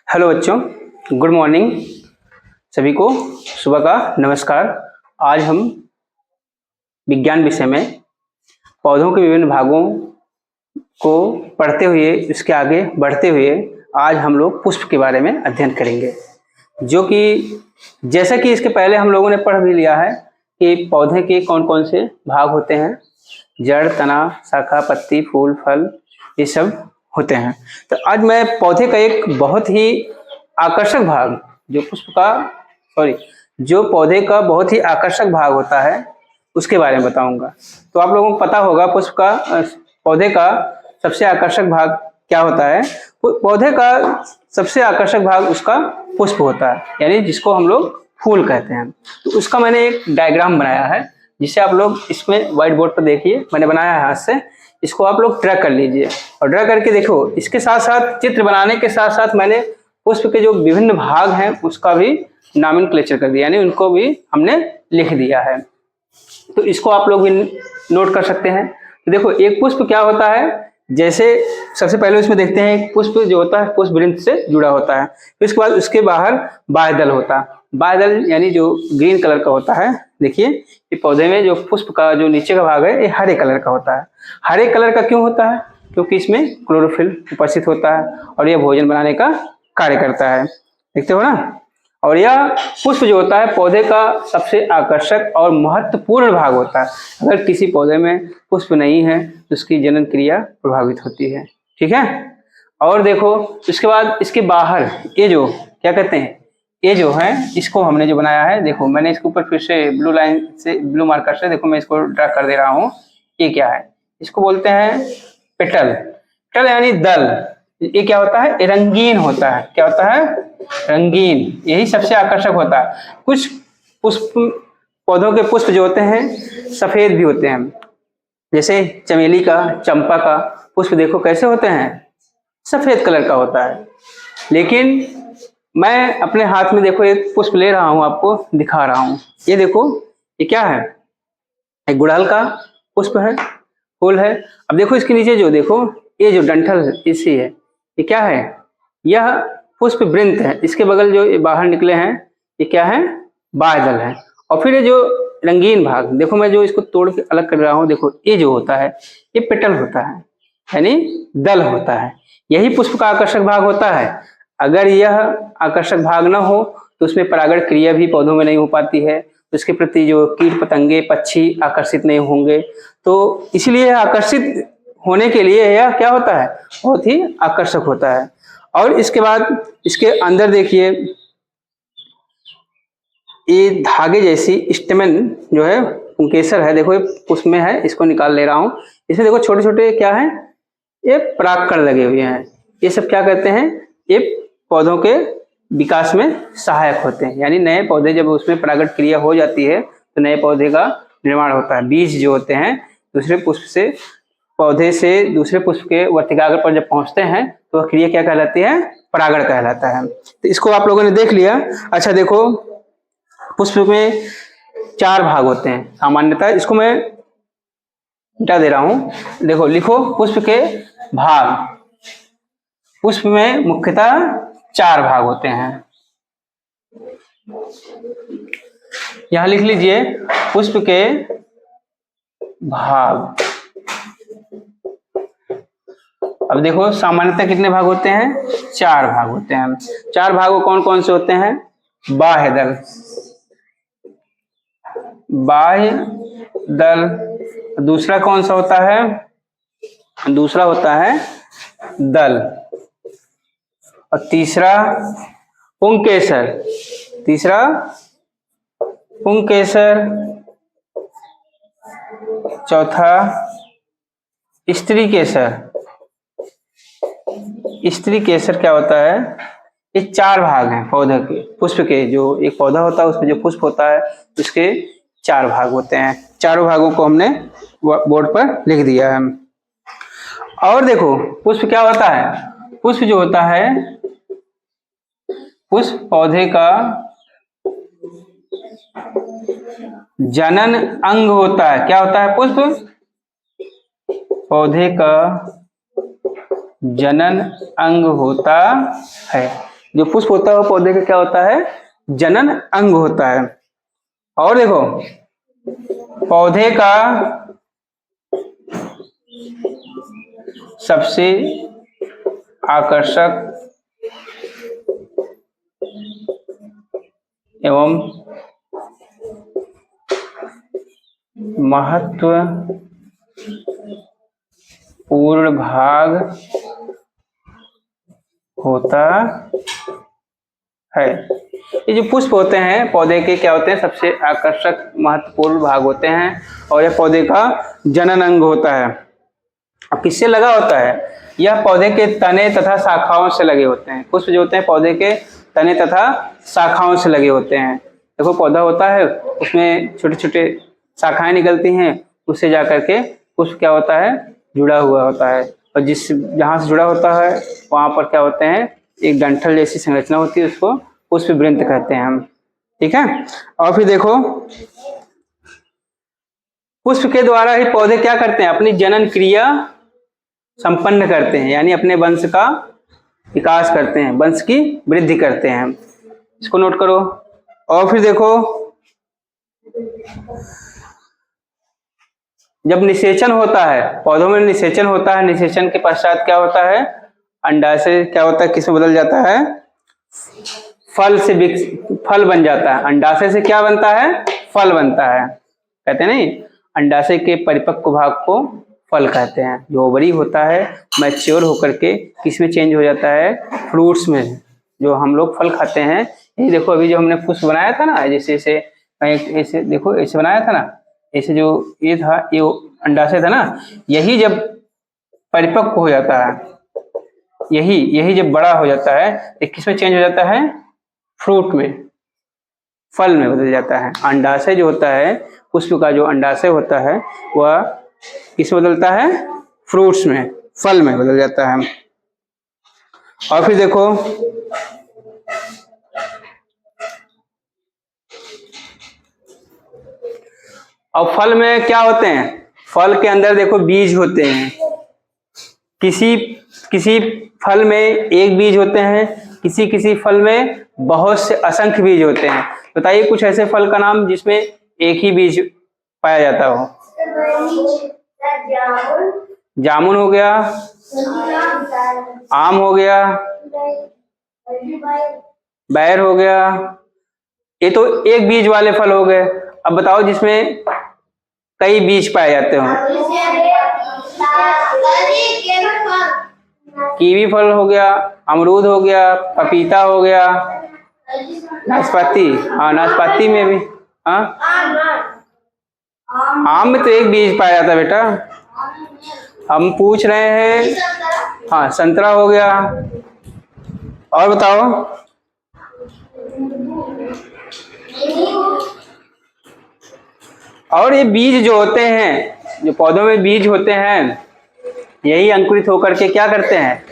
Hello बच्चों, good morning. सभी को सुबह का नमस्कार। आज हम विज्ञान विषय में पौधों के विभिन्न भागों को पढ़ते हुए इसके आगे बढ़ते हुए आज हम लोग पुष्प के बारे में अध्ययन करेंगे, जो कि जैसा कि इसके पहले हम लोगों ने पढ़ भी लिया है कि पौधे के कौन कौन से भाग होते हैं। जड़, तना, शाखा, पत्ती, फूल, फल, ये सब होते हैं। तो आज मैं पौधे का एक बहुत ही आकर्षक भाग जो पौधे का बहुत ही आकर्षक भाग होता है उसके बारे में बताऊंगा। तो आप लोगों को पता होगा पौधे का सबसे आकर्षक भाग क्या होता है। पौधे का सबसे आकर्षक भाग उसका पुष्प होता है, यानी जिसको हम लोग फूल कहते हैं। तो उसका मैंने एक डायग्राम बनाया है, जिसे आप लोग इसमें व्हाइट बोर्ड पर देखिए, मैंने बनाया है हाथ से। इसको आप लोग ड्रा कर लीजिए और ड्रा करके देखो। इसके साथ साथ चित्र बनाने के साथ साथ मैंने पुष्प के जो विभिन्न भाग हैं उसका भी नॉमेनक्लेचर कर दिया, यानी उनको भी हमने लिख दिया है। तो इसको आप लोग भी नोट कर सकते हैं। तो देखो, एक पुष्प क्या होता है। जैसे सबसे पहले इसमें देखते हैं, एक पुष्प जो होता है पुष्प वृंत से जुड़ा होता है। फिर उसके बाद उसके बाहर बाह्यदल होता है। बाह्यदल यानी जो ग्रीन कलर का होता है। देखिए, ये पौधे में जो पुष्प का जो नीचे का भाग है ये हरे कलर का होता है। हरे कलर का क्यों होता है? क्योंकि इसमें क्लोरोफिल उपस्थित होता है और यह भोजन बनाने का कार्य करता है। देखते हो ना। और यह पुष्प जो होता है पौधे का सबसे आकर्षक और महत्वपूर्ण भाग होता है। अगर किसी पौधे में पुष्प नहीं है तो उसकी जनन क्रिया प्रभावित होती है। ठीक है। और देखो, इसके बाद इसके बाहर ये जो क्या कहते हैं, ये जो है इसको हमने जो बनाया है, देखो मैंने इसके ऊपर फिर से ब्लू लाइन से, ब्लू मार्कर से देखो मैं इसको ड्रा कर दे रहा हूँ। ये क्या है? इसको बोलते हैं पेटल। पेटल यानी दल। ये क्या होता है? रंगीन होता है। क्या होता है? रंगीन। यही सबसे आकर्षक होता है। कुछ पुष्प, पौधों के पुष्प जो होते हैं सफेद भी होते हैं। जैसे चमेली का, चंपा का पुष्प देखो कैसे होते हैं, सफेद कलर का होता है। लेकिन मैं अपने हाथ में देखो एक पुष्प ले रहा हूं, आपको दिखा रहा हूं। ये देखो, ये क्या है? एक गुड़हल का पुष्प है, फूल है। अब देखो इसके नीचे जो देखो, ये जो डंठल इसी है, ये क्या है? यह पुष्प वृंत है। इसके बगल जो ये बाहर निकले हैं ये क्या है? बाह्यदल है। और फिर ये जो रंगीन भाग देखो, मैं जो इसको तोड़ के अलग कर रहा हूँ, देखो ये जो होता है ये पेटल होता है, यानी दल होता है। यही पुष्प का आकर्षक भाग होता है। अगर यह आकर्षक भाग न हो तो उसमें परागण क्रिया भी पौधों में नहीं हो पाती है। उसके प्रति जो कीट पतंगे, पक्षी आकर्षित नहीं होंगे। तो इसलिए आकर्षित होने के लिए यह क्या होता है? बहुत ही आकर्षक होता है। और इसके बाद इसके अंदर देखिए, ये धागे जैसी स्टेमन जो है, पुंकेसर है। देखो ये पुष्प में है, इसको निकाल ले रहा हूँ। इसमें देखो छोटे छोटे क्या है, ये परागकण लगे हुए हैं। ये सब क्या कहते हैं? ये पौधों के विकास में सहायक होते हैं। यानी नए पौधे जब उसमें परागण क्रिया हो जाती है तो नए पौधे का निर्माण होता है। बीज जो होते हैं दूसरे पुष्प से, पौधे से दूसरे पुष्प के वर्तिकाग्र पर जब पहुंचते हैं तो वह क्रिया क्या कहलाती है? परागण कहलाता है। तो इसको आप लोगों ने देख लिया। अच्छा देखो, पुष्प में 4 भाग होते हैं सामान्यतः। इसको मैं मिटा दे रहा हूं। देखो, लिखो पुष्प के भाग। पुष्प में मुख्यतः 4 भाग होते हैं। यहां लिख लीजिए पुष्प के भाग। अब देखो, सामान्यतः कितने भाग होते हैं? 4 भाग होते हैं। 4 भागों कौन कौन से होते हैं? बाह्यदल, बाह्यदल। दूसरा कौन सा होता है? दूसरा होता है दल। और तीसरा पुंकेसर। तीसरा पुंकेसर। चौथा स्त्री केसर। स्त्री केसर क्या होता है? ये 4 भाग हैं पौधे के, पुष्प के। जो एक पौधा होता है उसमें जो पुष्प होता है उसके 4 भाग होते हैं। चारों भागों को हमने बोर्ड पर लिख दिया है। और देखो, पुष्प क्या होता है? पुष्प जो होता है, पुष्प पौधे का जनन अंग होता है। क्या होता है? पुष्प पौधे का जनन अंग होता है। जो पुष्प होता है वो पौधे का क्या होता है, जनन अंग होता है। और देखो पौधे का सबसे आकर्षक एवं महत्वपूर्ण भाग होता है। ये जो पुष्प होते हैं पौधे के क्या होते हैं, सबसे आकर्षक महत्वपूर्ण भाग होते हैं और यह पौधे का जनन अंग होता है। अब किससे लगा होता है, यह पौधे के तने तथा शाखाओं से लगे होते हैं। पुष्प जो होते हैं पौधे के तने तथा शाखाओं से लगे होते हैं। देखो पौधा होता है उसमें छोटे छोटे शाखाएं निकलती हैं, उससे जाकर के पुष्प क्या होता है, जुड़ा हुआ होता है। और जिस जहाँ से जुड़ा होता है वहां पर क्या होते हैं, एक डंठल जैसी संरचना होती है, उसको पुष्प वृंत कहते हैं हम। ठीक है। और फिर देखो पुष्प के द्वारा ही पौधे क्या करते हैं, अपनी जनन क्रिया संपन्न करते हैं, यानी अपने वंश का विकास करते हैं, वंश की वृद्धि करते हैं। इसको नोट करो। और फिर देखो जब निषेचन होता है, पौधों में निषेचन होता है, निषेचन के पश्चात क्या होता है, अंडाशय क्या होता है, किस में बदल जाता है, फल से फल बन जाता है। अंडाशय से क्या बनता है, फल बनता है। कहते हैं नहीं, अंडाशय के परिपक्व भाग को फल कहते हैं। जो ओवरी होता है मैच्योर होकर के किस में चेंज हो जाता है, फ्रूट्स में, जो हम लोग फल खाते हैं। ये देखो अभी जो हमने पुष्प बनाया था ना, जैसे ऐसे देखो ऐसे बनाया था ना, ऐसे जो ये था, ये अंडाशय था ना, यही जब परिपक्व हो जाता है, यही जब बड़ा हो जाता है तो किस में चेंज हो जाता है, फ्रूट में, फल में बदल जाता है। अंडाशय जो होता है, पुष्प का जो अंडाशय होता है वह किस में बदलता है, फ्रूट्स में, फल में बदल जाता है। और फिर देखो अब फल में क्या होते हैं, फल के अंदर देखो बीज होते हैं। किसी फल में एक बीज होते हैं, किसी फल में बहुत से असंख्य बीज होते हैं। बताइए कुछ ऐसे फल का नाम जिसमें एक ही बीज पाया जाता हो। जामुन हो गया, आम हो गया, बैर हो गया, ये तो एक बीज वाले फल हो गए। अब बताओ जिसमें कई बीज पाए जाते हो। कीवी फल हो गया, अमरूद हो गया, पपीता हो गया, नाशपाती, हाँ नाशपाती में भी, हाँ आम में तो एक बीज पाया जाता है बेटा। हम पूछ रहे हैं, हाँ संतरा हो गया। और बताओ, और ये बीज जो होते हैं, जो पौधों में बीज होते हैं, यही अंकुरित होकर के क्या करते हैं,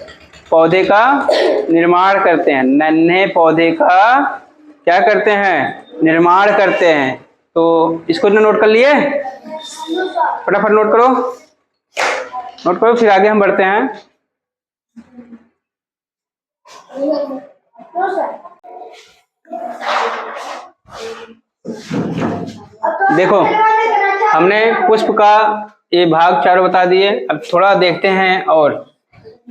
पौधे का निर्माण करते हैं। नन्हे पौधे का क्या करते हैं, निर्माण करते हैं। तो इसको नोट कर लिए, फटाफट नोट करो, फिर आगे हम बढ़ते हैं। देखो हमने पुष्प का ये भाग चारों बता दिए। अब थोड़ा देखते हैं और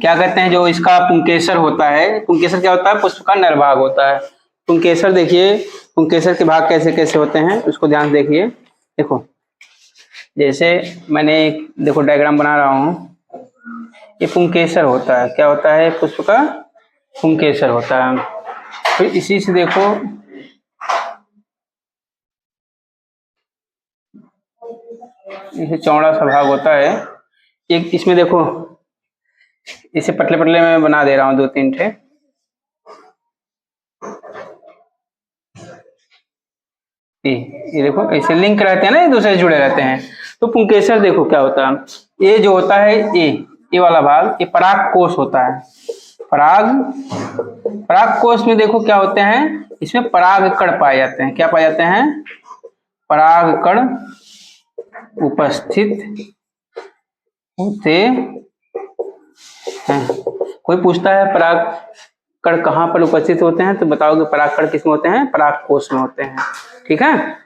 क्या कहते हैं, जो इसका पुंकेसर होता है। पुंकेसर क्या होता है, पुष्प का नर भाग होता है। पुंकेसर देखिए, पुंकेसर के भाग कैसे कैसे होते हैं उसको ध्यान से देखिए। देखो जैसे मैंने देखो डायग्राम बना रहा हूँ, ये पुंकेसर होता है। क्या होता है, पुष्प का पुंकेसर होता है। फिर इसी से देखो इसे चौड़ा सा भाग होता है एक, इसमें देखो इसे पतले पतले में बना दे रहा हूँ 2-3 ठे। ये देखो ऐसे लिंक रहते हैं ना, एक दूसरे से जुड़े रहते हैं। तो पुंकेसर देखो क्या होता है, ये जो होता है ये वाला भाग, ये पराग कोष होता है। पराग कोष में देखो क्या होते हैं, इसमें पराग कण पाए जाते हैं। क्या पाए जाते हैं, पराग कण उपस्थित होते हैं। कोई पूछता है पराग कण कहाँ पर उपस्थित होते हैं? तो बताओगे परागकण किसमें होते हैं? परागकोश में होते हैं। ठीक है,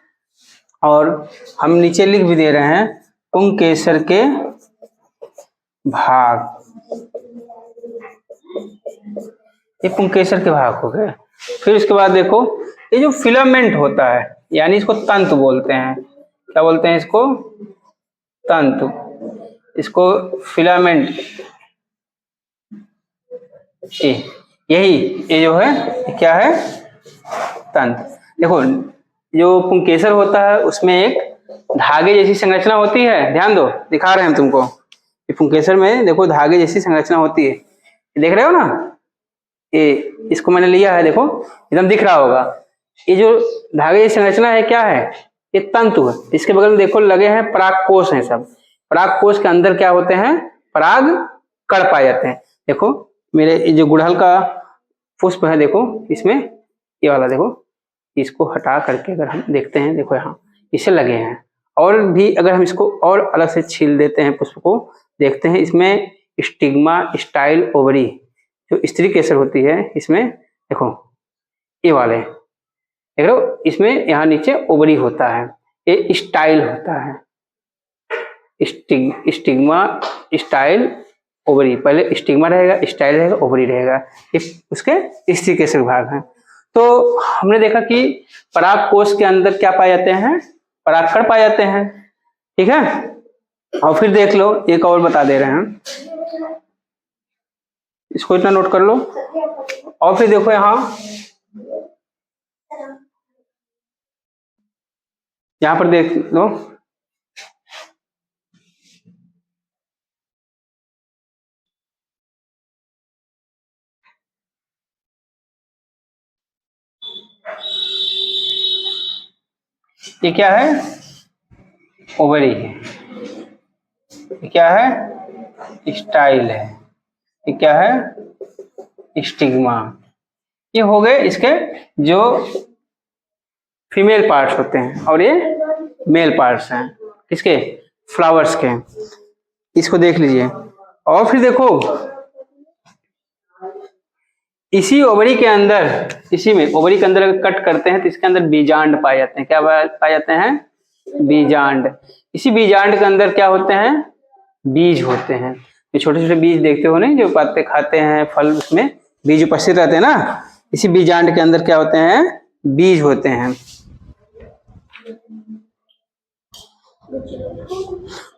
और हम नीचे लिख भी दे रहे हैं पुंकेसर के भाग, ये पुंकेसर के भाग हो गए। फिर उसके बाद देखो ये जो फिलामेंट होता है, यानी इसको तंतु बोलते हैं। क्या बोलते हैं इसको? तंतु, इसको फिलामेंट। ये जो है ये क्या है? तंतु। देखो जो पुंकेसर होता है उसमें एक धागे जैसी संरचना होती है, ध्यान दो, दिखा रहे हैं हम तुमको। ये पुंकेसर में देखो धागे जैसी संरचना होती है, देख रहे हो ना? ये इसको मैंने लिया है, देखो एकदम दिख रहा होगा। ये जो धागे जैसी संरचना है क्या है? ये तंतु है। इसके बगल में देखो लगे हैं परागकोश हैं सब। परागकोश के अंदर क्या होते हैं? पराग कण पाए जाते हैं। देखो मेरे जो गुड़हल का पुष्प है, देखो इसमें ये वाला, देखो इसको हटा करके अगर हम देखते हैं, देखो यहाँ इसे लगे हैं। और भी अगर हम इसको और अलग से छील देते हैं पुष्प को, देखते हैं इसमें स्टिग्मा, स्टाइल, ओवरी, जो स्त्री केसर होती है इसमें देखो ये वाले देख लो, इसमें यहाँ नीचे ओवरी होता है, ये स्टाइल होता है। स्टिग्मा, स्टाइल, ओवरी, पहले स्टिग्मा रहेगा, स्टाइल रहेगा, ओवरी रहेगा, ये उसके स्त्री केसर भाग हैं। तो हमने देखा कि परागकोश के अंदर क्या पाए जाते हैं? परागकण पाए जाते हैं। ठीक है, और फिर देख लो एक और बता दे रहे हैं, इसको इतना नोट कर लो। और फिर देखो यहाँ पर देख लो, ये क्या है? ओवरी है। ये क्या है? स्टाइल है। ये क्या है? स्टिग्मा। ये हो गए इसके जो फीमेल पार्ट्स होते हैं, और ये मेल पार्ट्स हैं किसके? फ्लावर्स के। इसको देख लीजिए। और फिर देखो इसी ओवरी के अंदर, इसी में ओवरी के अंदर अगर कट करते हैं तो इसके अंदर बीजांड पाए जाते हैं। क्या पाए जाते हैं? बीजांड। इसी बीजांड के अंदर क्या होते हैं? बीज होते हैं। ये छोटे छोटे बीज देखते हो नहीं, जो पत्ते खाते हैं फल, उसमें बीज उपस्थित रहते हैं ना। इसी बीजांड के अंदर क्या होते हैं? बीज होते हैं।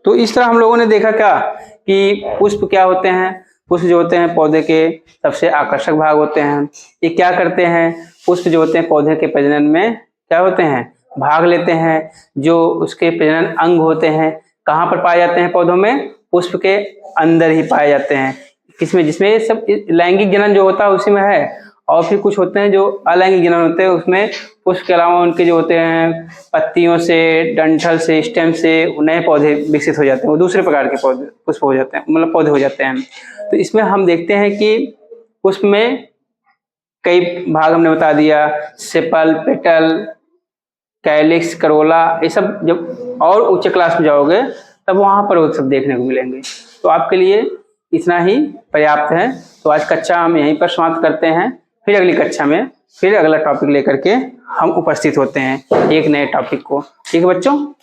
तो इस तरह हम लोगों ने देखा क्या कि पुष्प क्या होते हैं? पुष्प जो होते हैं पौधे के सबसे आकर्षक भाग होते हैं। ये क्या करते हैं? पुष्प जो होते हैं पौधे के प्रजनन में क्या होते हैं? भाग लेते हैं। जो उसके प्रजनन अंग होते हैं कहाँ पर पाए जाते हैं? पौधों में पुष्प के अंदर ही पाए जाते हैं। किसमें? जिसमें सब लैंगिक जनन जो होता है उसी में है। और फिर कुछ होते हैं जो अलैंगिक जनन होते हैं, उसमें पुष्प के अलावा उनके जो होते हैं पत्तियों से, डंठल से, स्टेम से नए पौधे विकसित हो जाते हैं, वो दूसरे प्रकार के पौधे पुष्प हो जाते हैं, मतलब पौधे हो जाते हैं। तो इसमें हम देखते हैं कि पुष्प में कई भाग हमने बता दिया, सेपल, पेटल, कैलिक्स, करोला, ये सब जब और उच्च क्लास में जाओगे तब वहां पर वो सब देखने को मिलेंगे। तो आपके लिए इतना ही पर्याप्त है। तो आज कक्षा हम यहीं पर समाप्त करते हैं। फिर अगली कक्षा में फिर अगला टॉपिक लेकर के हम उपस्थित होते हैं, एक नए टॉपिक को। ठीक है बच्चों?